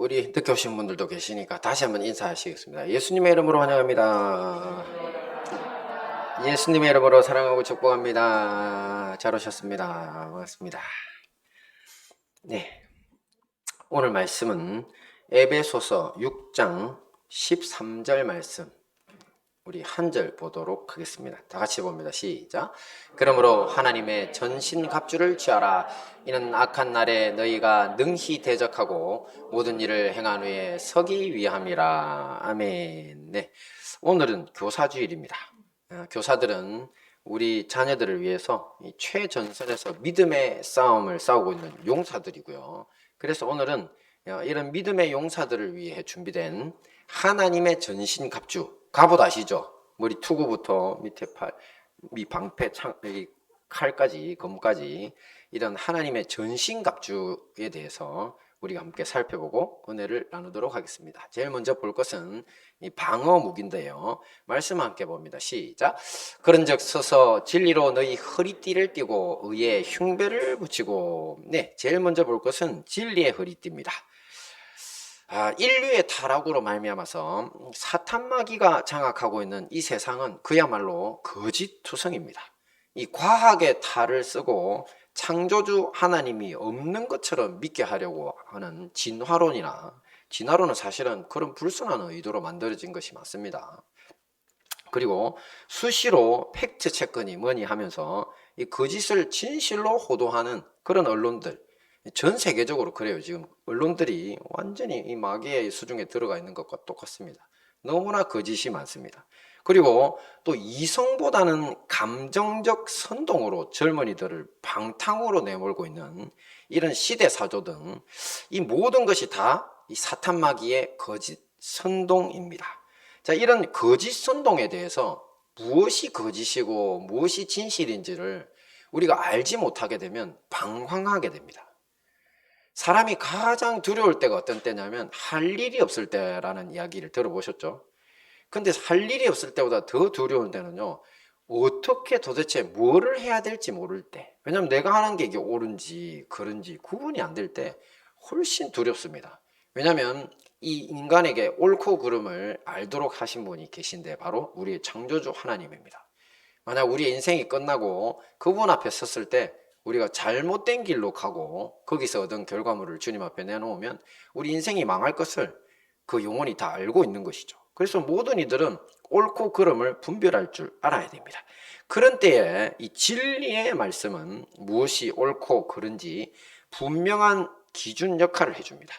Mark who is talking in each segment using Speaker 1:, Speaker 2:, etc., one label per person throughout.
Speaker 1: 우리 늦게 오신 분들도 계시니까 다시 한번 인사하시겠습니다. 예수님의 이름으로 환영합니다. 예수님의 이름으로 사랑하고 축복합니다. 잘 오셨습니다. 반갑습니다. 네, 오늘 말씀은 에베소서 6장 13절 말씀, 우리 한 절 보도록 하겠습니다. 다 같이 봅니다. 시작. 그러므로 하나님의 전신갑주를 취하라. 이는 악한 날에 너희가 능히 대적하고 모든 일을 행한 후에 서기 위함이라. 아멘. 네, 오늘은 교사주일입니다. 교사들은 우리 자녀들을 위해서 최전선에서 믿음의 싸움을 싸우고 있는 용사들이고요. 그래서 오늘은 이런 믿음의 용사들을 위해 준비된 하나님의 전신갑주, 갑옷 아시죠? 머리 투구부터 밑에 팔, 방패, 칼까지, 검까지 이런 하나님의 전신갑주에 대해서 우리가 함께 살펴보고 은혜를 나누도록 하겠습니다. 제일 먼저 볼 것은 이 방어 무기인데요. 말씀 함께 봅니다. 시작. 그런즉 서서 진리로 너희 허리띠를 띠고 의의 흉배를 붙이고. 네, 제일 먼저 볼 것은 진리의 허리띠입니다. 인류의 타락으로 말미암아서 사탄마귀가 장악하고 있는 이 세상은 그야말로 거짓투성입니다. 이 과학의 탈을 쓰고 창조주 하나님이 없는 것처럼 믿게 하려고 하는 진화론은 사실은 그런 불순한 의도로 만들어진 것이 맞습니다. 그리고 수시로 팩트 체크니 뭐니 하면서 이 거짓을 진실로 호도하는 그런 언론들, 전 세계적으로 그래요. 지금 언론들이 완전히 이 마귀의 수중에 들어가 있는 것과 똑같습니다. 너무나 거짓이 많습니다. 그리고 또 이성보다는 감정적 선동으로 젊은이들을 방탕으로 내몰고 있는 이런 시대사조 등 이 모든 것이 다 이 사탄 마귀의 거짓 선동입니다. 자, 이런 거짓 선동에 대해서 무엇이 거짓이고 무엇이 진실인지를 우리가 알지 못하게 되면 방황하게 됩니다. 사람이 가장 두려울 때가 어떤 때냐면 할 일이 없을 때라는 이야기를 들어보셨죠? 근데 할 일이 없을 때보다 더 두려운 때는요, 어떻게 도대체 뭐를 해야 될지 모를 때, 왜냐면 내가 하는 게 이게 옳은지 그른지 구분이 안 될 때 훨씬 두렵습니다. 왜냐면 이 인간에게 옳고 그름을 알도록 하신 분이 계신데 바로 우리의 창조주 하나님입니다. 만약 우리의 인생이 끝나고 그분 앞에 섰을 때 우리가 잘못된 길로 가고 거기서 얻은 결과물을 주님 앞에 내놓으면 우리 인생이 망할 것을 그 영혼이 다 알고 있는 것이죠. 그래서 모든 이들은 옳고 그름을 분별할 줄 알아야 됩니다. 그런 때에 이 진리의 말씀은 무엇이 옳고 그른지 분명한 기준 역할을 해줍니다.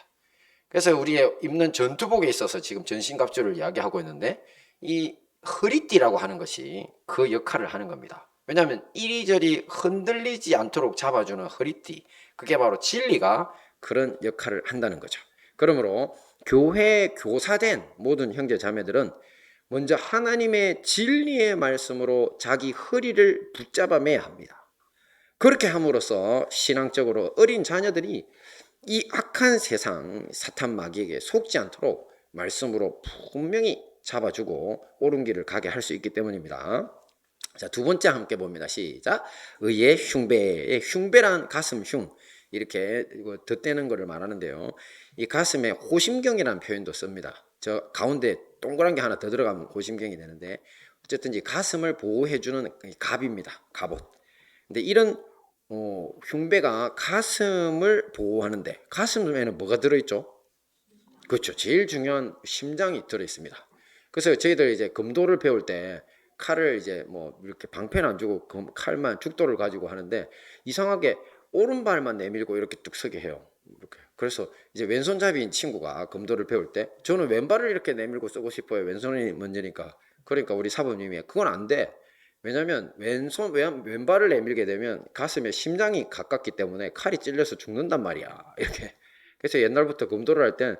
Speaker 1: 그래서 우리의 입는 전투복에 있어서 지금 전신갑주를 이야기하고 있는데 이 허리띠라고 하는 것이 그 역할을 하는 겁니다. 왜냐하면 이리저리 흔들리지 않도록 잡아주는 허리띠, 그게 바로 진리가 그런 역할을 한다는 거죠. 그러므로 교회에 교사된 모든 형제 자매들은 먼저 하나님의 진리의 말씀으로 자기 허리를 붙잡아 매야 합니다. 그렇게 함으로써 신앙적으로 어린 자녀들이 이 악한 세상 사탄 마귀에게 속지 않도록 말씀으로 분명히 잡아주고 옳은 길을 가게 할 수 있기 때문입니다. 자, 두 번째 함께 봅니다. 시작. 의의 흉배의 흉배란 가슴 흉, 이렇게 이거 덧대는 것을 말하는데요. 이 가슴에 호심경이라는 표현도 씁니다. 저 가운데 동그란 게 하나 더 들어가면 호심경이 되는데 어쨌든 이 가슴을 보호해주는 갑입니다. 갑옷. 근데 이런 흉배가 가슴을 보호하는데 가슴에는 뭐가 들어있죠? 그렇죠. 제일 중요한 심장이 들어있습니다. 그래서 저희들 이제 검도를 배울 때 칼을 이제 뭐 이렇게 방패는 안 주고 칼만 죽도를 가지고 하는데 이상하게 오른발만 내밀고 이렇게 뚝 서게 해요. 이렇게. 그래서 이제 왼손잡이인 친구가 검도를 배울 때 저는 왼발을 이렇게 내밀고 쓰고 싶어요. 왼손이 먼저니까. 그러니까 우리 사부님이 그건 안 돼. 왜냐면 왼발을 내밀게 되면 가슴에 심장이 가깝기 때문에 칼이 찔려서 죽는단 말이야. 이렇게. 그래서 옛날부터 검도를 할 땐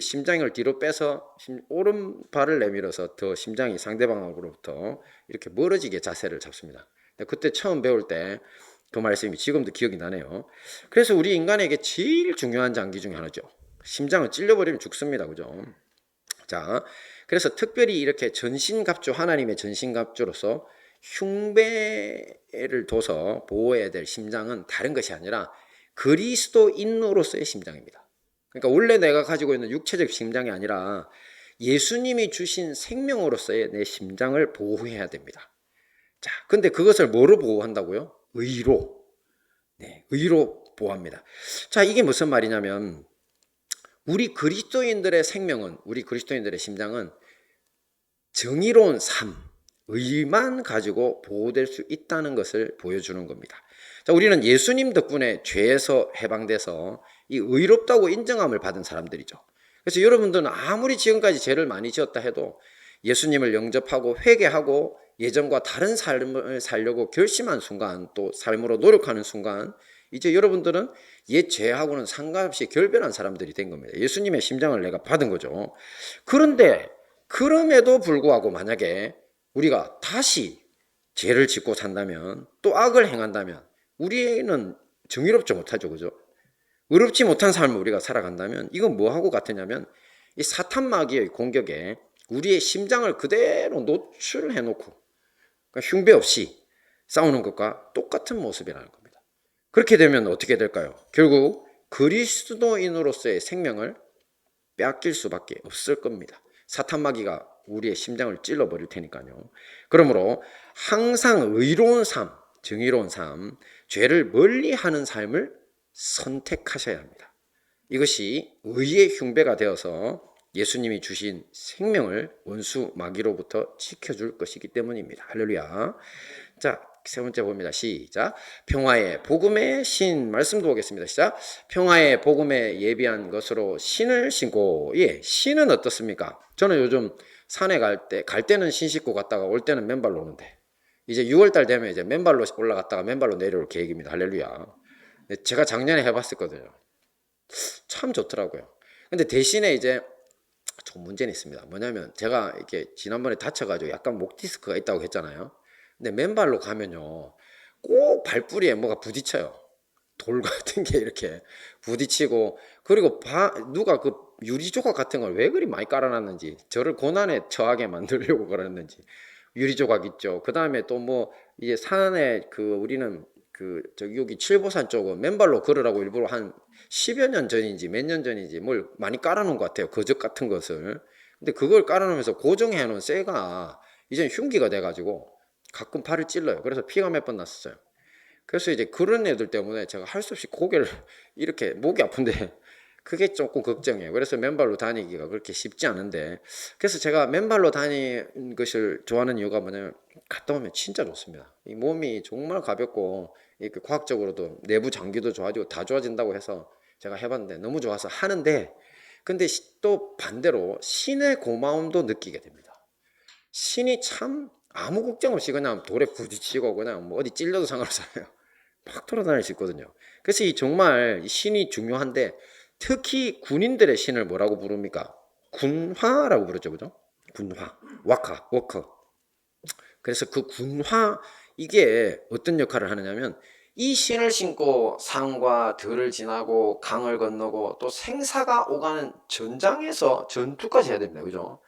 Speaker 1: 심장을 뒤로 빼서 오른발을 내밀어서 더 심장이 상대방으로부터 이렇게 멀어지게 자세를 잡습니다. 그때 처음 배울 때 그 말씀이 지금도 기억이 나네요. 그래서 우리 인간에게 제일 중요한 장기 중에 하나죠. 심장을 찔려버리면 죽습니다. 그죠? 자, 그래서 특별히 이렇게 전신갑주, 하나님의 전신갑주로서 흉배를 둬서 보호해야 될 심장은 다른 것이 아니라 그리스도인으로서의 심장입니다. 그러니까 원래 내가 가지고 있는 육체적 심장이 아니라 예수님이 주신 생명으로서의 내 심장을 보호해야 됩니다. 자, 근데 그것을 뭐로 보호한다고요? 의로. 네, 의로 보호합니다. 자, 이게 무슨 말이냐면 우리 그리스도인들의 생명은, 우리 그리스도인들의 심장은 정의로운 삶, 의만 가지고 보호될 수 있다는 것을 보여주는 겁니다. 자, 우리는 예수님 덕분에 죄에서 해방돼서 이 의롭다고 인정함을 받은 사람들이죠. 그래서 여러분들은 아무리 지금까지 죄를 많이 지었다 해도 예수님을 영접하고 회개하고 예전과 다른 삶을 살려고 결심한 순간, 또 삶으로 노력하는 순간, 이제 여러분들은 옛 죄하고는 상관없이 결별한 사람들이 된 겁니다. 예수님의 심장을 내가 받은 거죠. 그런데 그럼에도 불구하고 만약에 우리가 다시 죄를 짓고 산다면, 또 악을 행한다면 우리는 정의롭지 못하죠. 그죠? 의롭지 못한 삶을 우리가 살아간다면 이건 뭐하고 같으냐면 이 사탄 마귀의 공격에 우리의 심장을 그대로 노출해 놓고, 그러니까 흉배 없이 싸우는 것과 똑같은 모습이라는 겁니다. 그렇게 되면 어떻게 될까요? 결국 그리스도인으로서의 생명을 빼앗길 수밖에 없을 겁니다. 사탄 마귀가 우리의 심장을 찔러버릴 테니까요. 그러므로 항상 의로운 삶, 정의로운 삶, 죄를 멀리하는 삶을 선택하셔야 합니다. 이것이 의의 흉배가 되어서 예수님이 주신 생명을 원수 마귀로부터 지켜줄 것이기 때문입니다. 할렐루야. 자, 세 번째 봅니다. 시작. 평화의 복음의 신, 말씀도 보겠습니다. 시작. 평화의 복음에 예비한 것으로 신을 신고. 예, 신은 어떻습니까? 저는 요즘 산에 갈 때는 신 신고 갔다가 올 때는 맨발로 오는데, 이제 6월달 되면 이제 맨발로 올라갔다가 맨발로 내려올 계획입니다. 할렐루야. 제가 작년에 해봤었거든요. 참 좋더라고요. 근데 대신에 이제 좀 문제는 있습니다. 뭐냐면 제가 이렇게 지난번에 다쳐가지고 약간 목 디스크가 있다고 했잖아요. 근데 맨발로 가면요, 꼭 발뿌리에 뭐가 부딪혀요. 돌 같은 게 이렇게 부딪히고, 그리고 누가 그 유리 조각 같은 걸 왜 그리 많이 깔아놨는지, 저를 고난에 처하게 만들려고 그랬는지. 유리 조각 있죠. 그 다음에 또 뭐 이제 산에 우리는 저기 여기 칠보산 쪽은 맨발로 걸으라고 일부러 한 10여 년 전인지 몇 년 전인지 뭘 많이 깔아놓은 것 같아요. 거적 같은 것을. 근데 그걸 깔아놓으면서 고정해 놓은 쇠가 이제 흉기가 돼가지고 가끔 발을 찔러요. 그래서 피가 몇 번 났었어요. 그래서 이제 그런 애들 때문에 제가 할 수 없이 고개를 이렇게, 목이 아픈데 그게 조금 걱정이에요. 그래서 맨발로 다니기가 그렇게 쉽지 않은데, 그래서 제가 맨발로 다니는 것을 좋아하는 이유가 뭐냐면 갔다 오면 진짜 좋습니다. 이 몸이 정말 가볍고 이렇게 과학적으로도 내부 장기도 좋아지고 다 좋아진다고 해서 제가 해봤는데 너무 좋아서 하는데, 근데 또 반대로 신의 고마움도 느끼게 됩니다. 신이 참 아무 걱정 없이 그냥 돌에 부딪히고 그냥 뭐 어디 찔려도 상관없어요. 막 돌아다닐 수 있거든요. 그래서 정말 신이 중요한데, 특히 군인들의 신을 뭐라고 부릅니까? 군화라고 부르죠. 그죠? 군화, 워커. 그래서 그 군화, 이게 어떤 역할을 하느냐면, 이 신을 신고 산과 들을 지나고 강을 건너고 또 생사가 오가는 전장에서 전투까지 해야 됩니다. 그죠?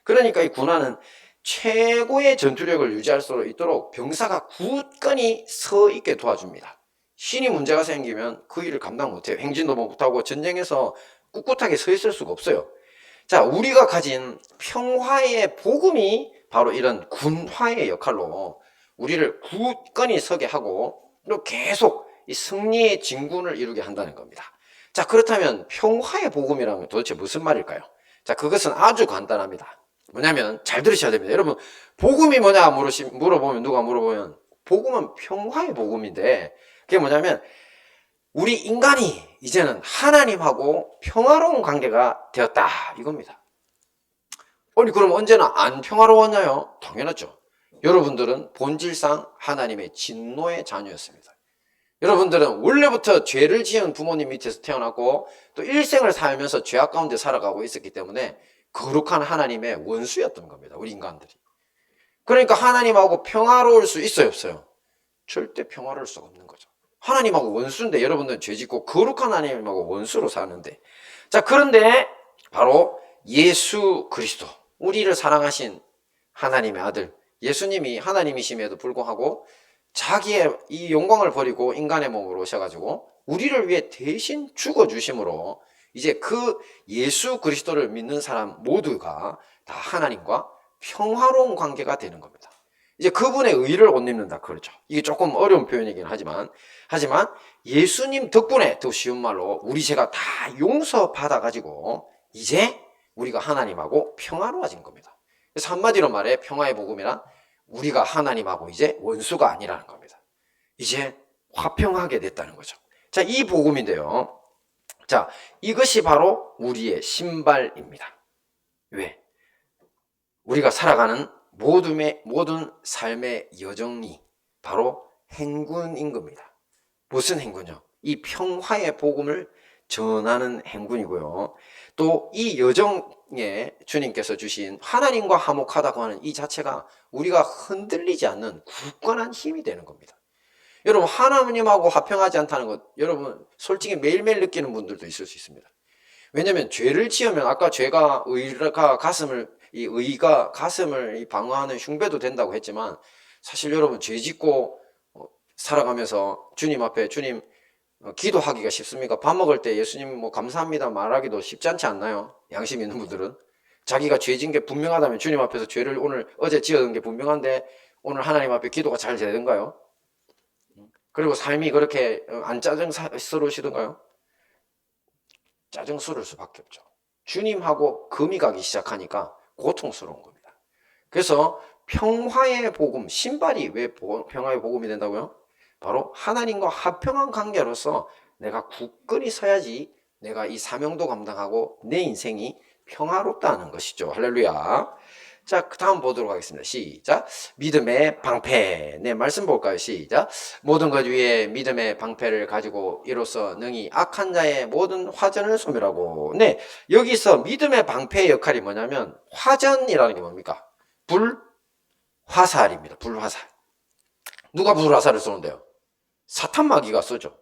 Speaker 1: 그러니까 이 군화는 최고의 전투력을 유지할 수 있도록 병사가 굳건히 서 있게 도와줍니다. 신이 문제가 생기면 그 일을 감당 못해요. 행진도 못하고 전쟁에서 꿋꿋하게 서 있을 수가 없어요. 자, 우리가 가진 평화의 복음이 바로 이런 군화의 역할로 우리를 굳건히 서게 하고 또 계속 이 승리의 진군을 이루게 한다는 겁니다. 자, 그렇다면 평화의 복음이라는 도대체 무슨 말일까요? 자, 그것은 아주 간단합니다. 뭐냐면 잘 들으셔야 됩니다. 여러분, 복음이 뭐냐 물어보면, 누가 물어보면 복음은 평화의 복음인데, 그게 뭐냐면 우리 인간이 이제는 하나님하고 평화로운 관계가 되었다, 이겁니다. 아니, 그럼 언제나 안 평화로웠나요? 당연하죠. 여러분들은 본질상 하나님의 진노의 자녀였습니다. 여러분들은 원래부터 죄를 지은 부모님 밑에서 태어났고 또 일생을 살면서 죄악 가운데 살아가고 있었기 때문에 거룩한 하나님의 원수였던 겁니다. 우리 인간들이. 그러니까 하나님하고 평화로울 수 있어요, 없어요? 절대 평화로울 수가 없는 거죠. 하나님하고 원수인데, 여러분들은 죄짓고 거룩한 하나님하고 원수로 사는데. 자, 그런데 바로 예수 그리스도, 우리를 사랑하신 하나님의 아들 예수님이 하나님이심에도 불구하고 자기의 이 영광을 버리고 인간의 몸으로 오셔가지고 우리를 위해 대신 죽어주심으로 이제 그 예수 그리스도를 믿는 사람 모두가 다 하나님과 평화로운 관계가 되는 겁니다. 이제 그분의 의를 옷 입는다 그러죠. 이게 조금 어려운 표현이긴 하지만 예수님 덕분에, 더 쉬운 말로 우리 죄가 다 용서받아 가지고 이제 우리가 하나님하고 평화로워진 겁니다. 그래서 한마디로 말해 평화의 복음이란 우리가 하나님하고 이제 원수가 아니라는 겁니다. 이제 화평하게 됐다는 거죠. 자, 이 복음인데요. 자, 이것이 바로 우리의 신발입니다. 왜? 우리가 살아가는 모든 삶의 여정이 바로 행군인 겁니다. 무슨 행군이요? 이 평화의 복음을 전하는 행군이고요. 또 이 여정에 주님께서 주신 하나님과 화목하다고 하는 이 자체가 우리가 흔들리지 않는 굳건한 힘이 되는 겁니다. 여러분, 하나님하고 화평하지 않다는 것, 여러분 솔직히 매일매일 느끼는 분들도 있을 수 있습니다. 왜냐하면 죄를 지으면 아까 죄가 의가 가슴을 방어하는 흉배도 된다고 했지만, 사실 여러분 죄 짓고 살아가면서 주님 앞에 주님 기도하기가 쉽습니까? 밥 먹을 때 예수님 뭐 감사합니다 말하기도 쉽지 않지 않나요? 양심 있는 분들은 자기가 죄 진 게 분명하다면 주님 앞에서 죄를 어제 지었던 게 분명한데 오늘 하나님 앞에 기도가 잘 되는가요? 그리고 삶이 그렇게 안 짜증스러우시던가요? 짜증스러울 수밖에 없죠. 주님하고 금이 가기 시작하니까 고통스러운 겁니다. 그래서 평화의 복음, 신발이 왜 평화의 복음이 된다고요? 바로 하나님과 화평한 관계로서 내가 굳건히 서야지 내가 이 사명도 감당하고 내 인생이 평화롭다는 것이죠. 할렐루야. 자, 다음 보도록 하겠습니다. 시작. 믿음의 방패. 네, 말씀 볼까요? 시작. 모든 것 위에 믿음의 방패를 가지고 이로써 능히 악한 자의 모든 화전을 소멸하고. 네, 여기서 믿음의 방패의 역할이 뭐냐면 화전이라는 게 뭡니까? 불화살입니다. 불화살. 누가 불화살을 쏘는데요? 사탄 마귀가 쏘죠.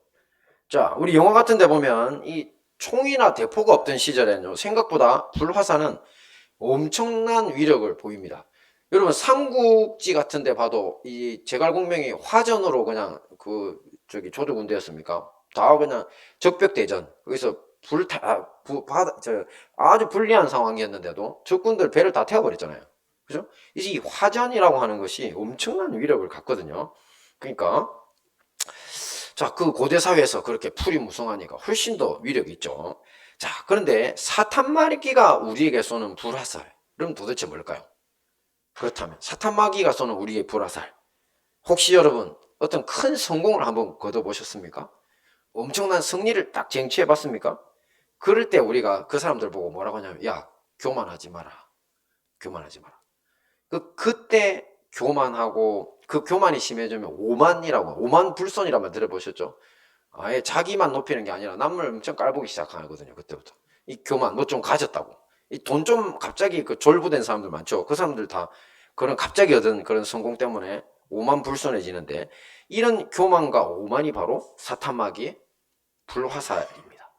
Speaker 1: 자, 우리 영화 같은 데 보면 이 총이나 대포가 없던 시절에는요, 생각보다 불화살은 엄청난 위력을 보입니다. 여러분, 삼국지 같은 데 봐도 이 제갈공명이 화전으로 그냥 조조군대였습니까? 다 그냥 적벽대전. 거기서 아주 불리한 상황이었는데도 적군들 배를 다 태워버렸잖아요. 그죠? 이제 이 화전이라고 하는 것이 엄청난 위력을 갖거든요. 그러니까 자, 그 고대 사회에서 그렇게 풀이 무성하니까 훨씬 더 위력이 있죠. 자, 그런데 사탄 마귀가 우리에게 쏘는 불화살, 그럼 도대체 뭘까요? 그렇다면 사탄 마귀가 쏘는 우리의 불화살, 혹시 여러분 어떤 큰 성공을 한번 거둬보셨습니까? 엄청난 승리를 딱 쟁취해 봤습니까? 그럴 때 우리가 그 사람들 보고 뭐라고 하냐면, 야, 교만하지 마라. 교만하지 마라. 그때 교만하고 그 교만이 심해지면 오만 불손이라고 말 들어보셨죠? 아예 자기만 높이는 게 아니라 남을 엄청 깔보기 시작하거든요. 그때부터 이 교만, 뭐 좀 가졌다고, 이 돈 좀 갑자기 졸부된 사람들 많죠. 그 사람들 다 그런 갑자기 얻은 그런 성공 때문에 오만 불손해지는데, 이런 교만과 오만이 바로 사탄 마귀의 불화살입니다.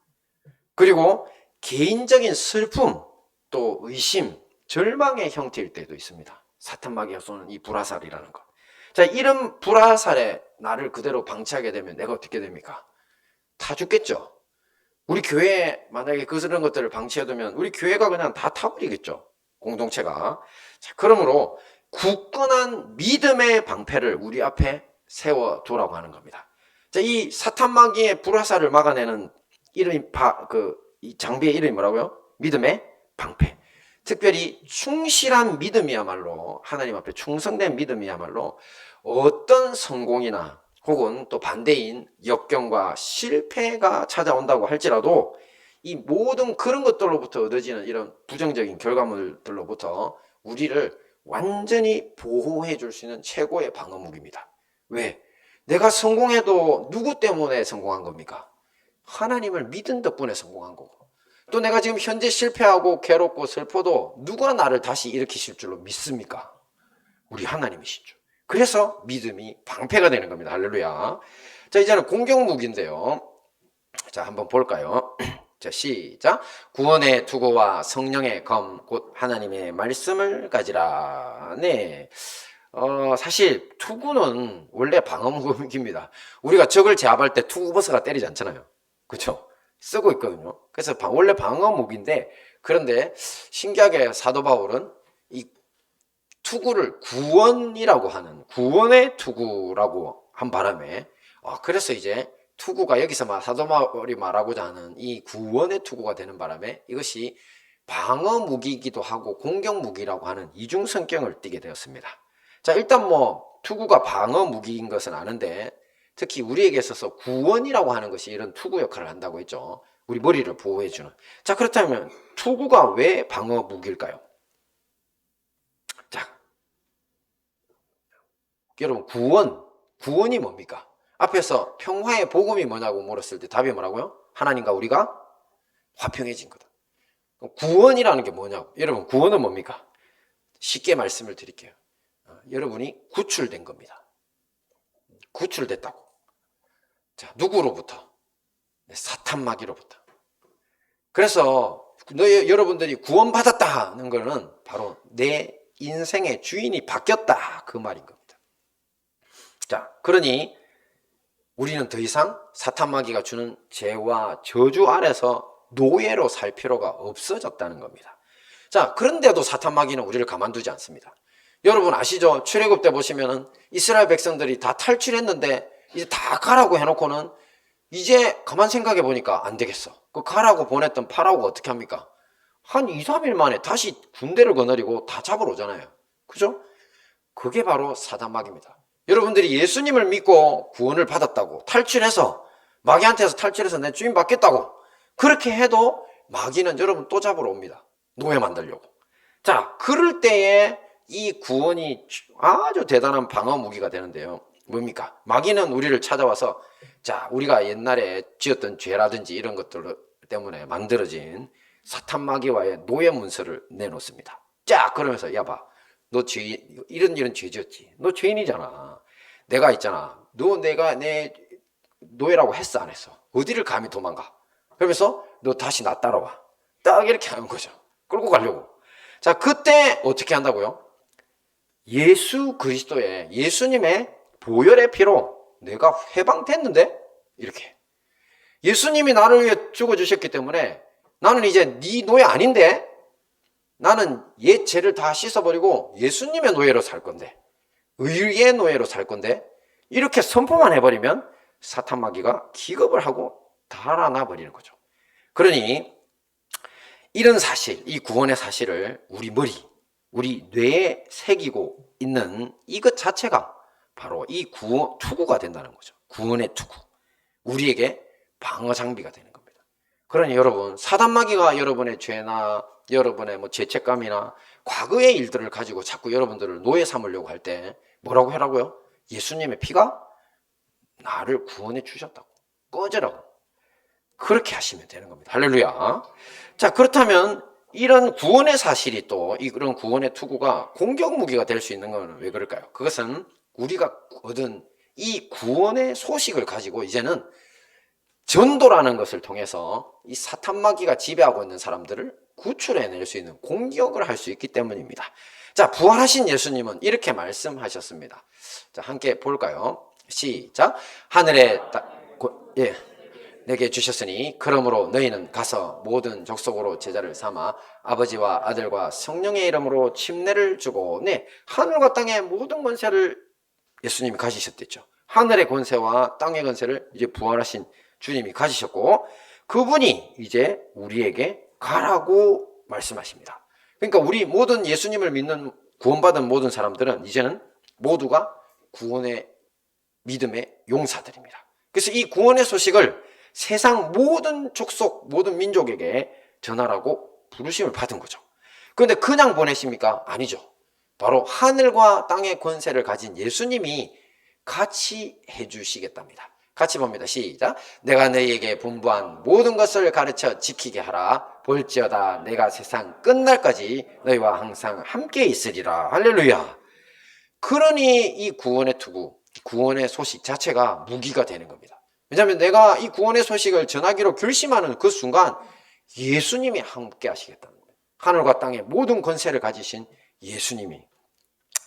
Speaker 1: 그리고 개인적인 슬픔, 또 의심, 절망의 형태일 때도 있습니다. 사탄 마귀가 쏘는 이 불화살이라는 것. 자, 이런 불화살에 나를 그대로 방치하게 되면 내가 어떻게 됩니까? 다 죽겠죠. 우리 교회에 만약에 그런 것들을 방치해두면 우리 교회가 그냥 다 타버리겠죠. 공동체가. 자, 그러므로 굳건한 믿음의 방패를 우리 앞에 세워두라고 하는 겁니다. 자, 이 사탄 마귀의 불화살을 막아내는 이 장비의 이름이 뭐라고요? 믿음의 방패. 특별히 충실한 믿음이야말로, 하나님 앞에 충성된 믿음이야말로 어떤 성공이나 혹은 또 반대인 역경과 실패가 찾아온다고 할지라도 이 모든 그런 것들로부터 얻어지는 이런 부정적인 결과물들로부터 우리를 완전히 보호해 줄 수 있는 최고의 방어무기입니다. 왜? 내가 성공해도 누구 때문에 성공한 겁니까? 하나님을 믿은 덕분에 성공한 거고, 또 내가 지금 현재 실패하고 괴롭고 슬퍼도 누가 나를 다시 일으키실 줄로 믿습니까? 우리 하나님이시죠. 그래서 믿음이 방패가 되는 겁니다. 할렐루야. 자, 이제는 공격 무기인데요. 자, 한번 볼까요? 자, 시작. 구원의 투구와 성령의 검, 곧 하나님의 말씀을 가지라. 네. 사실 투구는 원래 방어 무기입니다. 우리가 적을 제압할 때 투구버스가 때리지 않잖아요. 그렇죠? 쓰고 있거든요. 그래서 원래 방어 무기인데, 그런데 신기하게 사도 바울은 이 투구를 구원이라고 하는, 구원의 투구라고 한 바람에, 그래서 이제 투구가 여기서 사도 바울이 말하고자 하는 이 구원의 투구가 되는 바람에 이것이 방어 무기이기도 하고 공격 무기라고 하는 이중 성격을 띠게 되었습니다. 자, 일단 투구가 방어 무기인 것은 아는데, 특히 우리에게 있어서 구원이라고 하는 것이 이런 투구 역할을 한다고 했죠. 우리 머리를 보호해주는. 자, 그렇다면 투구가 왜 방어 무기일까요? 자, 여러분, 구원이 뭡니까? 앞에서 평화의 복음이 뭐냐고 물었을 때 답이 뭐라고요? 하나님과 우리가 화평해진 거다. 구원이라는 게 뭐냐고. 여러분, 구원은 뭡니까? 쉽게 말씀을 드릴게요. 여러분이 구출된 겁니다. 구출됐다고. 자, 누구로부터? 사탄 마귀로부터. 그래서 여러분들이 구원받았다는 거는 바로 내 인생의 주인이 바뀌었다, 그 말인 겁니다. 자, 그러니 우리는 더 이상 사탄 마귀가 주는 죄와 저주 아래서 노예로 살 필요가 없어졌다는 겁니다. 자, 그런데도 사탄 마귀는 우리를 가만두지 않습니다. 여러분 아시죠? 출애굽 때 보시면은 이스라엘 백성들이 다 탈출했는데 이제 다 가라고 해놓고는 이제 가만 생각해 보니까 안 되겠어. 그 가라고 보냈던 파라오가 어떻게 합니까? 한 2, 3일 만에 다시 군대를 거느리고 다 잡으러 오잖아요. 그죠? 그게 바로 사단마귀입니다. 여러분들이 예수님을 믿고 구원을 받았다고 탈출해서 마귀한테서 탈출해서 내 주인 받겠다고 그렇게 해도 마귀는 여러분 또 잡으러 옵니다. 노예 만들려고. 자, 그럴 때에 이 구원이 아주 대단한 방어 무기가 되는데요. 뭡니까? 마귀는 우리를 찾아와서 자, 우리가 옛날에 지었던 죄라든지 이런 것들 때문에 만들어진 사탄 마귀와의 노예 문서를 내놓습니다. 자, 그러면서 야 봐. 너 죄인, 이런 죄 지었지. 너 죄인이잖아. 내가 있잖아. 너 내가 내 노예라고 했어, 안 했어? 어디를 감히 도망가? 그러면서 너 다시 나 따라와. 딱 이렇게 하는 거죠. 끌고 가려고. 자, 그때 어떻게 한다고요? 예수 그리스도의 예수님의 보혈의 피로 내가 해방됐는데? 이렇게. 예수님이 나를 위해 죽어주셨기 때문에 나는 이제 네 노예 아닌데? 나는 옛 죄를 다 씻어버리고 예수님의 노예로 살 건데, 의의 노예로 살 건데, 이렇게 선포만 해버리면 사탄 마귀가 기겁을 하고 달아나 버리는 거죠. 그러니 이런 사실, 이 구원의 사실을 우리 머리, 우리 뇌에 새기고 있는 이것 자체가 바로 이 투구가 된다는 거죠. 구원의 투구. 우리에게 방어 장비가 되는 겁니다. 그러니 여러분, 사단마귀가 여러분의 죄나 여러분의 죄책감이나 과거의 일들을 가지고 자꾸 여러분들을 노예 삼으려고 할 때 뭐라고 하라고요? 예수님의 피가 나를 구원해 주셨다고. 꺼져라고. 그렇게 하시면 되는 겁니다. 할렐루야. 자, 그렇다면 이런 구원의 사실이 또 이런 구원의 투구가 공격 무기가 될 수 있는 건 왜 그럴까요? 그것은 우리가 얻은 이 구원의 소식을 가지고 이제는 전도라는 것을 통해서 이 사탄 마귀가 지배하고 있는 사람들을 구출해낼 수 있는 공격을 할 수 있기 때문입니다. 자, 부활하신 예수님은 이렇게 말씀하셨습니다. 자, 함께 볼까요? 시작. 하늘에 내게 주셨으니 그러므로 너희는 가서 모든 족속으로 제자를 삼아 아버지와 아들과 성령의 이름으로 침례를 주고 하늘과 땅의 모든 권세를 예수님이 가지셨댔죠. 하늘의 권세와 땅의 권세를 이제 부활하신 주님이 가지셨고 그분이 이제 우리에게 가라고 말씀하십니다. 그러니까 우리 모든 예수님을 믿는 구원받은 모든 사람들은 이제는 모두가 구원의 믿음의 용사들입니다. 그래서 이 구원의 소식을 세상 모든 족속, 모든 민족에게 전하라고 부르심을 받은 거죠. 그런데 그냥 보내십니까? 아니죠. 바로 하늘과 땅의 권세를 가진 예수님이 같이 해주시겠답니다. 같이 봅니다. 시작. 내가 너희에게 분부한 모든 것을 가르쳐 지키게 하라. 볼지어다 내가 세상 끝날까지 너희와 항상 함께 있으리라. 할렐루야. 그러니 이 구원의 투구, 구원의 소식 자체가 무기가 되는 겁니다. 왜냐하면 내가 이 구원의 소식을 전하기로 결심하는 그 순간 예수님이 함께 하시겠다는 거예요. 하늘과 땅의 모든 권세를 가지신 예수님이.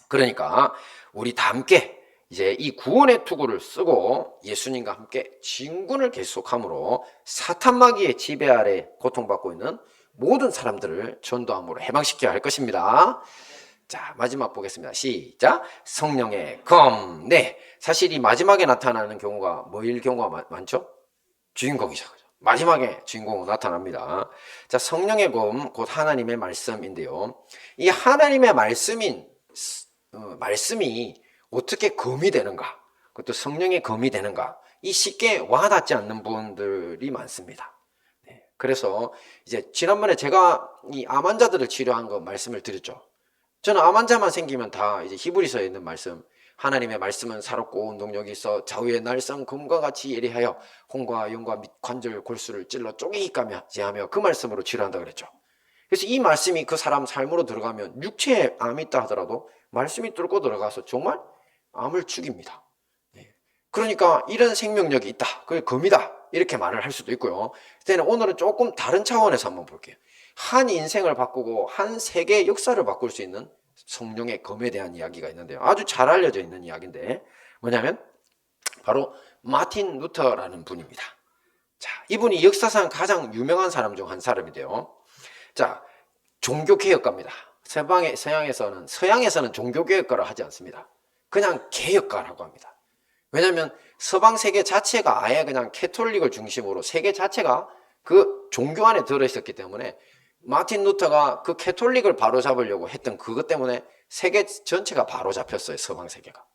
Speaker 1: 그러니까 우리 다 함께 이제 이 구원의 투구를 쓰고 예수님과 함께 진군을 계속함으로 사탄 마귀의 지배 아래 고통받고 있는 모든 사람들을 전도함으로 해방시켜야 할 것입니다. 자, 마지막 보겠습니다. 시작. 성령의 검. 네, 사실 이 마지막에 나타나는 경우가 뭐일 경우가 많죠? 주인공이죠. 마지막에 주인공으로 나타납니다. 자, 성령의 검, 곧 하나님의 말씀인데요. 이 하나님의 말씀이 어떻게 검이 되는가? 그것도 성령의 검이 되는가? 이 쉽게 와닿지 않는 분들이 많습니다. 네, 그래서 이제 지난번에 제가 이 암 환자들을 치료한 거 말씀을 드렸죠. 저는 암 환자만 생기면 다 이제 히브리서에 있는 말씀, 하나님의 말씀은 살았고 운동력이 있어 좌우의 날상 검과 같이 예리하여 혼과 영과 및 관절 골수를 찔러 쪼개기까지 하며 그 말씀으로 치료한다 그랬죠. 그래서 이 말씀이 그 사람 삶으로 들어가면 육체에 암이 있다 하더라도 말씀이 뚫고 들어가서 정말 암을 죽입니다. 그러니까 이런 생명력이 있다, 그게 검이다, 이렇게 말을 할 수도 있고요. 그때는 오늘은 조금 다른 차원에서 한번 볼게요. 한 인생을 바꾸고 한 세계의 역사를 바꿀 수 있는 성령의 검에 대한 이야기가 있는데요. 아주 잘 알려져 있는 이야기인데 뭐냐면 바로 마틴 루터라는 분입니다. 자, 이분이 역사상 가장 유명한 사람 중 한 사람인데요. 자, 종교개혁가입니다. 서양에서는 종교개혁가를 하지 않습니다. 그냥 개혁가라고 합니다. 왜냐하면 서방 세계 자체가 아예 그냥 캐톨릭을 중심으로 세계 자체가 그 종교 안에 들어있었기 때문에 마틴 루터가 그 캐톨릭을 바로잡으려고 했던 그것 때문에 세계 전체가 바로잡혔어요. 서방 세계가.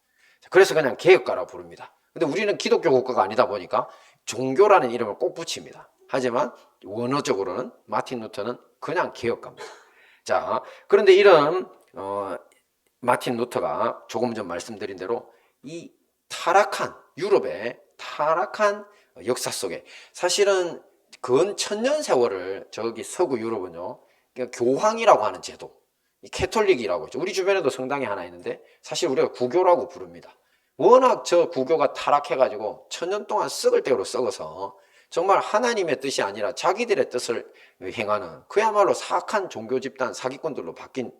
Speaker 1: 그래서 그냥 개혁가라고 부릅니다. 근데 우리는 기독교 국가가 아니다 보니까 종교라는 이름을 꼭 붙입니다. 하지만 원어적으로는 마틴 루터는 그냥 개혁가입니다. 자, 그런데 이런 마틴 루터가 조금 전 말씀드린 대로 이 타락한 유럽의 타락한 역사 속에 사실은 근 천년 세월을 저기 서구 유럽은요, 그러니까 교황이라고 하는 제도, 이 캐톨릭이라고 있죠. 우리 주변에도 성당이 하나 있는데 사실 우리가 구교라고 부릅니다. 워낙 저 구교가 타락해가지고 천년 동안 썩을 대로 썩어서 정말 하나님의 뜻이 아니라 자기들의 뜻을 행하는 그야말로 사악한 종교 집단 사기꾼들로 바뀐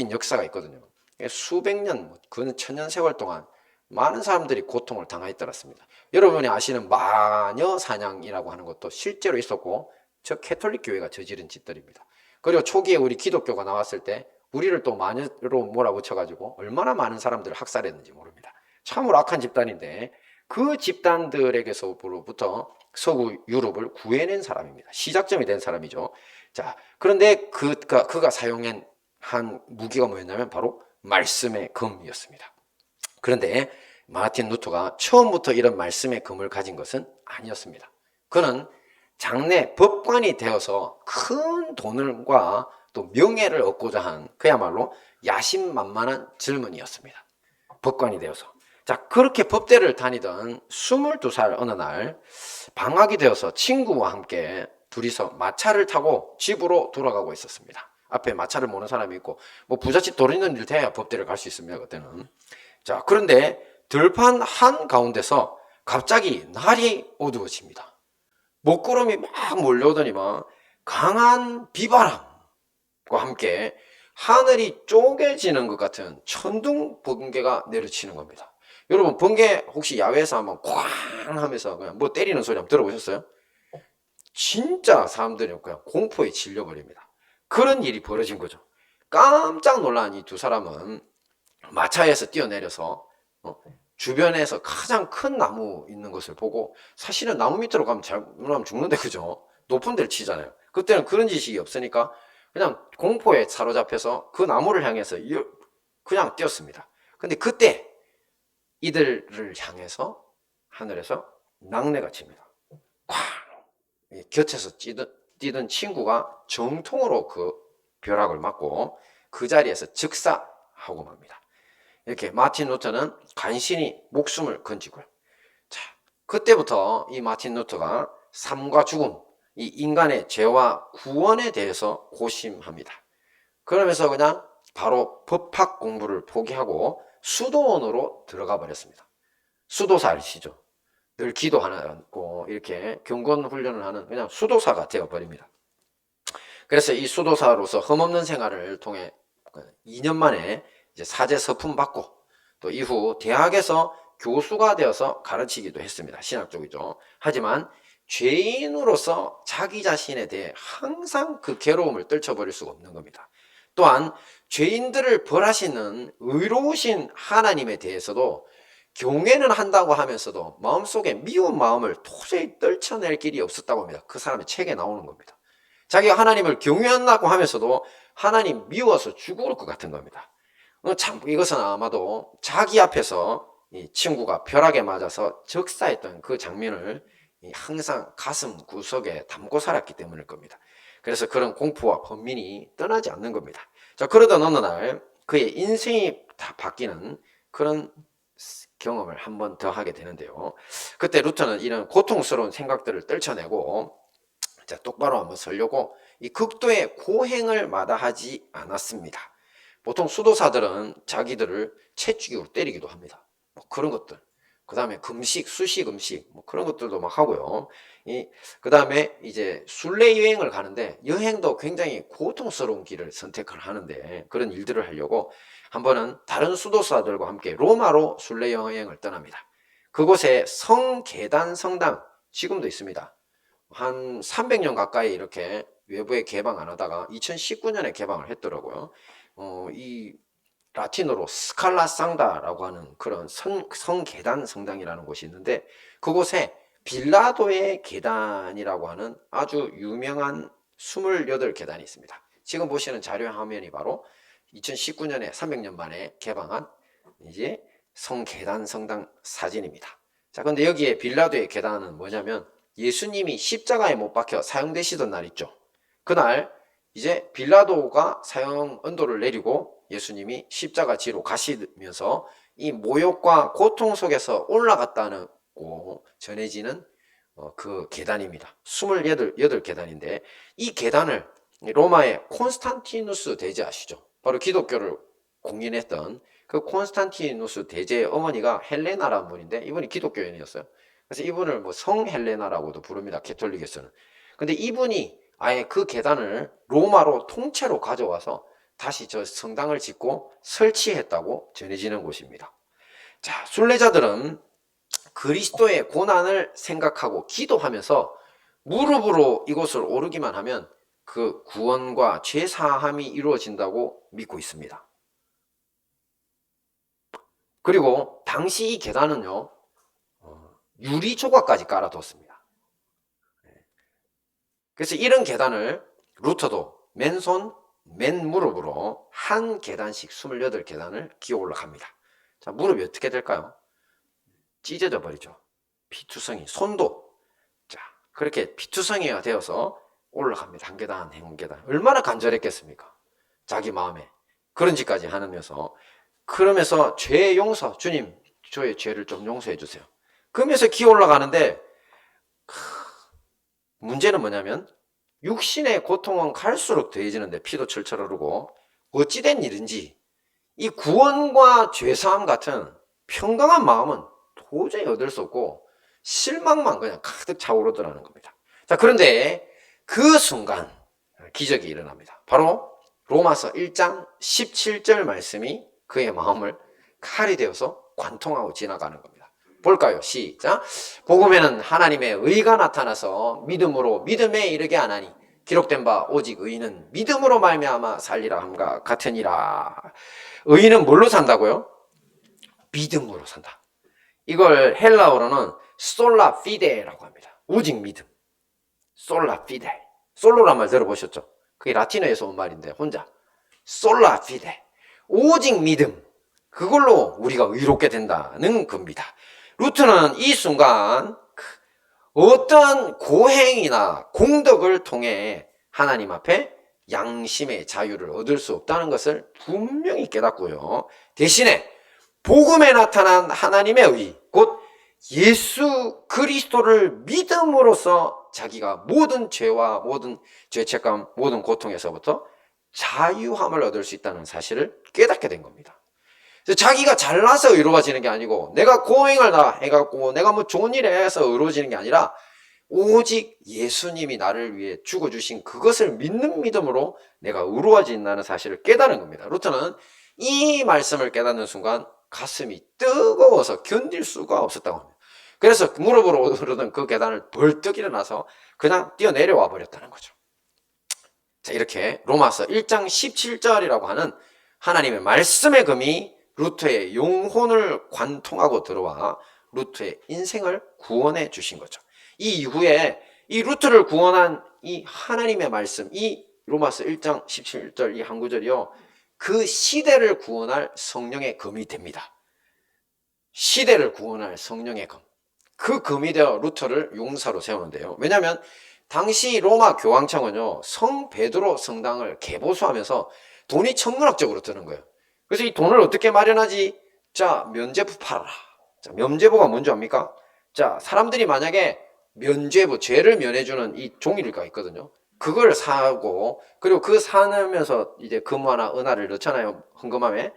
Speaker 1: 역사가 있거든요. 수백 년, 근 천년 세월 동안 많은 사람들이 고통을 당하였더랬습니다. 여러분이 아시는 마녀 사냥이라고 하는 것도 실제로 있었고 저 캐톨릭 교회가 저지른 짓들입니다. 그리고 초기에 우리 기독교가 나왔을 때 우리를 또 마녀로 몰아붙여가지고 얼마나 많은 사람들을 학살했는지 모릅니다. 참으로 악한 집단인데 그 집단들에게서부터 서구 유럽을 구해낸 사람입니다. 시작점이 된 사람이죠. 자, 그런데 그가 사용한 무기가 뭐였냐면 바로 말씀의 검이었습니다. 그런데 마틴 루터가 처음부터 이런 말씀의 검을 가진 것은 아니었습니다. 그는 장래 법관이 되어서 큰 돈과 또 명예를 얻고자 한 그야말로 야심만만한 젊은이였습니다. 법관이 되어서. 자, 그렇게 법대를 다니던 22살 어느 날 방학이 되어서 친구와 함께 둘이서 마차를 타고 집으로 돌아가고 있었습니다. 앞에 마차를 모는 사람이 있고 뭐 부잣집 돈 있는 일 돼야 법대를 갈 수 있습니다. 그때는. 자, 그런데 들판 한 가운데서 갑자기 날이 어두워집니다. 먹구름이 막 몰려오더니만 강한 비바람과 함께 하늘이 쪼개지는 것 같은 천둥 번개가 내려치는 겁니다. 여러분, 번개 혹시 야외에서 한번 쾅 하면서 그냥 뭐 때리는 소리 한번 들어보셨어요? 진짜 사람들이 그냥 공포에 질려버립니다. 그런 일이 벌어진 거죠. 깜짝 놀란 이 두 사람은 마차에서 뛰어내려서 주변에서 가장 큰 나무 있는 것을 보고, 사실은 나무 밑으로 가면 잘못하면 죽는데, 그죠? 높은 데를 치잖아요. 그때는 그런 지식이 없으니까 그냥 공포에 사로잡혀서 그 나무를 향해서 그냥 뛰었습니다. 근데 그때 이들을 향해서 하늘에서 낙뢰가 칩니다. 쾅! 곁에서 뛰던 친구가 정통으로 그 벼락을 맞고 그 자리에서 즉사하고 맙니다. 이렇게 마틴 루터는 간신히 목숨을 건지고요. 자, 그때부터 이 마틴 루터가 삶과 죽음, 이 인간의 죄와 구원에 대해서 고심합니다. 그러면서 그냥 바로 법학 공부를 포기하고 수도원으로 들어가 버렸습니다. 수도사 아시죠? 늘 기도하고 이렇게 경건 훈련을 하는 그냥 수도사가 되어 버립니다. 그래서 이 수도사로서 흠없는 생활을 통해 2년 만에 이제 사제 서품 받고 또 이후 대학에서 교수가 되어서 가르치기도 했습니다. 신학 쪽이죠. 하지만 죄인으로서 자기 자신에 대해 항상 그 괴로움을 떨쳐버릴 수가 없는 겁니다. 또한 죄인들을 벌하시는 의로우신 하나님에 대해서도 경외는 한다고 하면서도 마음속에 미운 마음을 도저히 떨쳐낼 길이 없었다고 합니다. 그 사람의 책에 나오는 겁니다. 자기가 하나님을 경외한다고 하면서도 하나님 미워서 죽을 것 같은 겁니다. 참 이것은 아마도 자기 앞에서 이 친구가 벼락에 맞아서 적사했던 그 장면을 항상 가슴 구석에 담고 살았기 때문일 겁니다. 그래서 그런 공포와 번민이 떠나지 않는 겁니다. 자, 그러던 어느 날 그의 인생이 다 바뀌는 그런 경험을 한 번 더 하게 되는데요. 그때 루터는 이런 고통스러운 생각들을 떨쳐내고 자, 똑바로 한번 서려고 이 극도의 고행을 마다하지 않았습니다. 보통 수도사들은 자기들을 채찍으로 때리기도 합니다. 뭐 그런 것들. 그 다음에 금식, 수식 음식, 뭐 그런 것들도 막 하고요. 그 다음에 이제 순례 여행을 가는데 여행도 굉장히 고통스러운 길을 선택을 하는데 그런 일들을 하려고 한 번은 다른 수도사들과 함께 로마로 순례 여행을 떠납니다. 그곳에 성계단 성당, 지금도 있습니다. 한 300년 가까이 이렇게 외부에 개방 안 하다가 2019년에 개방을 했더라고요. 이 라틴어로 스칼라 상다라고 하는 그런 성계단 성당이라는 곳이 있는데 그곳에 빌라도의 계단이라고 하는 아주 유명한 28계단이 있습니다. 지금 보시는 자료 화면이 바로 2019년에 300년 만에 개방한 이제 성계단 성당 사진입니다. 자, 근데 여기에 빌라도의 계단은 뭐냐면 예수님이 십자가에 못 박혀 사형되시던 날 있죠. 그날 이제 빌라도가 사형 언도를 내리고 예수님이 십자가 지로 가시면서 이 모욕과 고통 속에서 올라갔다고 전해지는 그 계단입니다. 28계단인데 이 계단을 로마의 콘스탄티누스 대제 아시죠? 바로 기독교를 공인했던 그 콘스탄티누스 대제의 어머니가 헬레나라는 분인데 이분이 기독교인이었어요. 그래서 이분을 뭐 성헬레나라고도 부릅니다. 캐톨릭에서는. 근데 이분이 아예 그 계단을 로마로 통째로 가져와서 다시 저 성당을 짓고 설치했다고 전해지는 곳입니다. 자, 순례자들은 그리스도의 고난을 생각하고 기도하면서 무릎으로 이곳을 오르기만 하면 그 구원과 죄 사함이 이루어진다고 믿고 있습니다. 그리고 당시 이 계단은요, 유리 조각까지 깔아뒀습니다. 그래서 이런 계단을 루터도 맨손, 맨무릎으로 한 계단씩 28계단을 기어 올라갑니다. 자, 무릎이 어떻게 될까요? 찢어져 버리죠. 피투성이, 손도. 자, 그렇게 피투성이가 되어서 올라갑니다. 한 계단, 한 계단. 얼마나 간절했겠습니까? 자기 마음에. 그런 짓까지 하면서. 그러면서 죄의 용서, 주님, 저의 죄를 좀 용서해 주세요. 그러면서 기어 올라가는데, 문제는 뭐냐면, 육신의 고통은 갈수록 더해지는데 피도 철철 흐르고 어찌된 일인지 이 구원과 죄사함 같은 평강한 마음은 도저히 얻을 수 없고 실망만 그냥 가득 차오르더라는 겁니다. 자, 그런데 그 순간 기적이 일어납니다. 바로 로마서 1장 17절 말씀이 그의 마음을 칼이 되어서 관통하고 지나가는 겁니다. 볼까요? 시작. 복음에는 하나님의 의가 나타나서 믿음으로 믿음에 이르게 하나니 기록된 바 오직 의인은 믿음으로 말미암아 살리라 함과 같으니라. 의인은 뭘로 산다고요? 믿음으로 산다. 이걸 헬라어로는 솔라 피데라고 합니다. 오직 믿음. 솔라 피데. 솔로란 말 들어보셨죠? 그게 라틴어에서 온 말인데 혼자. 솔라 피데. 오직 믿음. 그걸로 우리가 의롭게 된다는 겁니다. 루트는 이 순간 어떤 고행이나 공덕을 통해 하나님 앞에 양심의 자유를 얻을 수 없다는 것을 분명히 깨닫고요. 대신에 복음에 나타난 하나님의 의, 곧 예수 그리스도를 믿음으로써 자기가 모든 죄와 모든 죄책감, 모든 고통에서부터 자유함을 얻을 수 있다는 사실을 깨닫게 된 겁니다. 자기가 잘나서 의로워지는 게 아니고 내가 고행을 다 해갖고 내가 뭐 좋은 일 해서 의로워지는 게 아니라 오직 예수님이 나를 위해 죽어주신 그것을 믿는 믿음으로 내가 의로워진다는 사실을 깨달은 겁니다. 루터는 이 말씀을 깨닫는 순간 가슴이 뜨거워서 견딜 수가 없었다고 합니다. 그래서 무릎으로 오르던 그 계단을 벌떡 일어나서 그냥 뛰어내려와 버렸다는 거죠. 자, 이렇게 로마서 1장 17절이라고 하는 하나님의 말씀의 금이 루터의 영혼을 관통하고 들어와 루터의 인생을 구원해 주신 거죠. 이 이후에 이 루터를 구원한 이 하나님의 말씀, 이 로마서 1장 17절 이 한 구절이요, 그 시대를 구원할 성령의 금이 됩니다. 시대를 구원할 성령의 금. 그 금이 되어 루터를 용사로 세우는데요. 왜냐하면 당시 로마 교황청은요, 성 베드로 성당을 개보수하면서 돈이 천문학적으로 드는 거예요. 그래서 이 돈을 어떻게 마련하지? 자, 면죄부 팔아라. 자, 면죄부가 뭔지 압니까? 자, 사람들이 만약에 면죄부, 죄를 면해주는 이 종이가 있거든요. 그걸 사고, 그리고 그 사면서 이제 금화나 은화를 넣잖아요. 헌금함에.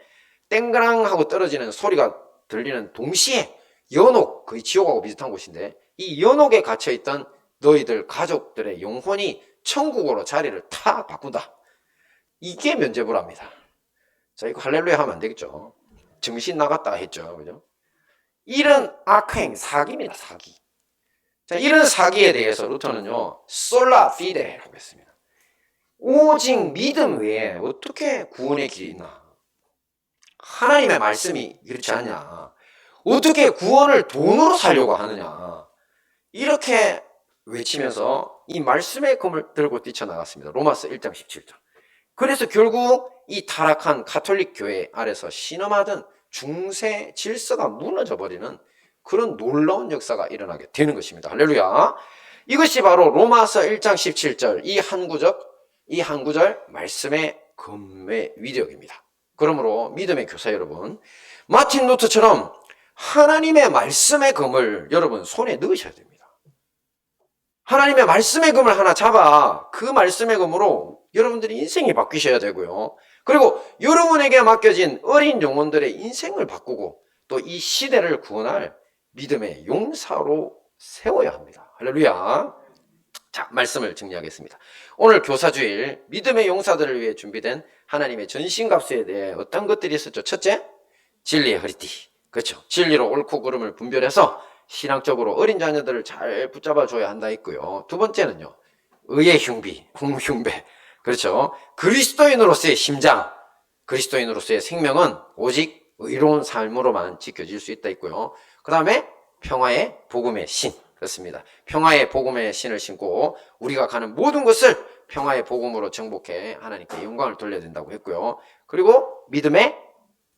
Speaker 1: 땡그랑 하고 떨어지는 소리가 들리는 동시에 연옥, 거의 지옥하고 비슷한 곳인데, 이 연옥에 갇혀있던 너희들 가족들의 영혼이 천국으로 자리를 다 바꾼다. 이게 면죄부랍니다. 자, 이거 할렐루야 하면 안 되겠죠. 정신 나갔다 했죠. 그죠? 이런 악행, 사기입니다. 사기. 자, 이런 사기에 대해서 루터는요, 솔라 피데라고 했습니다. 오직 믿음 외에 어떻게 구원의 길이 있나? 하나님의 말씀이 그렇지 않냐? 어떻게 구원을 돈으로 살려고 하느냐? 이렇게 외치면서 이 말씀의 금을 들고 뛰쳐나갔습니다. 로마서 1장 17절. 그래서 결국 이 타락한 가톨릭 교회 아래서 신음하던 중세 질서가 무너져버리는 그런 놀라운 역사가 일어나게 되는 것입니다. 할렐루야. 이것이 바로 로마서 1장 17절 이 한 구절 말씀의 금의 위력입니다. 그러므로 믿음의 교사 여러분, 마틴 루터처럼 하나님의 말씀의 금을 여러분 손에 넣으셔야 됩니다. 하나님의 말씀의 금을 하나 잡아 그 말씀의 금으로 여러분들이 인생이 바뀌셔야 되고요. 그리고 여러분에게 맡겨진 어린 영혼들의 인생을 바꾸고 또 이 시대를 구원할 믿음의 용사로 세워야 합니다. 할렐루야. 자, 말씀을 정리하겠습니다. 오늘 교사주일 믿음의 용사들을 위해 준비된 하나님의 전신갑수에 대해 어떤 것들이 있었죠? 첫째, 진리의 허리띠. 그렇죠. 진리로 옳고 그름을 분별해서 신앙적으로 어린 자녀들을 잘 붙잡아 줘야 한다 했고요. 두 번째는요, 의의 흉비, 흉배. 그렇죠. 그리스도인으로서의 심장, 그리스도인으로서의 생명은 오직 의로운 삶으로만 지켜질 수 있다 했고요. 그 다음에 평화의 복음의 신. 그렇습니다. 평화의 복음의 신을 신고 우리가 가는 모든 것을 평화의 복음으로 정복해 하나님께 영광을 돌려야 된다고 했고요. 그리고 믿음의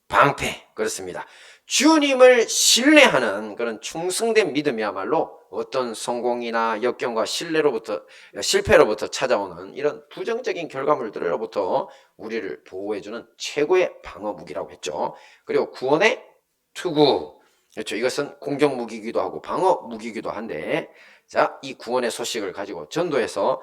Speaker 1: 방패. 그렇습니다. 주님을 신뢰하는 그런 충성된 믿음이야말로 어떤 성공이나 역경과 실패로부터 찾아오는 이런 부정적인 결과물들로부터 우리를 보호해주는 최고의 방어 무기라고 했죠. 그리고 구원의 투구. 그렇죠. 이것은 공격 무기이기도 하고 방어 무기이기도 한데, 자, 이 구원의 소식을 가지고 전도해서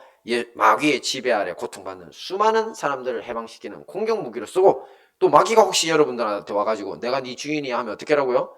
Speaker 1: 마귀의 지배 아래 고통받는 수많은 사람들을 해방시키는 공격 무기로 쓰고, 또 마귀가 혹시 여러분들한테 와가지고 내가 네 주인이야 하면 어떻게 하라고요?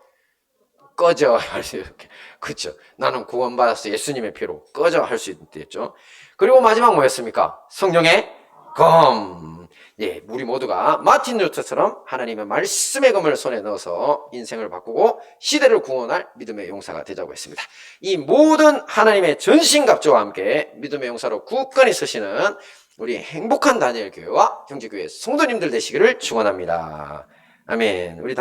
Speaker 1: 꺼져 할 수 이렇게. 그렇죠. 나는 구원받았어 예수님의 피로 꺼져 할 수 있겠죠. 그리고 마지막 뭐였습니까? 성령의 검. 예, 우리 모두가 마틴 루터처럼 하나님의 말씀의 검을 손에 넣어서 인생을 바꾸고 시대를 구원할 믿음의 용사가 되자고 했습니다. 이 모든 하나님의 전신갑주와 함께 믿음의 용사로 굳건히 서시는 우리 행복한 다니엘 교회와 형제교회 성도님들 되시기를 축원합니다. 아멘. 우리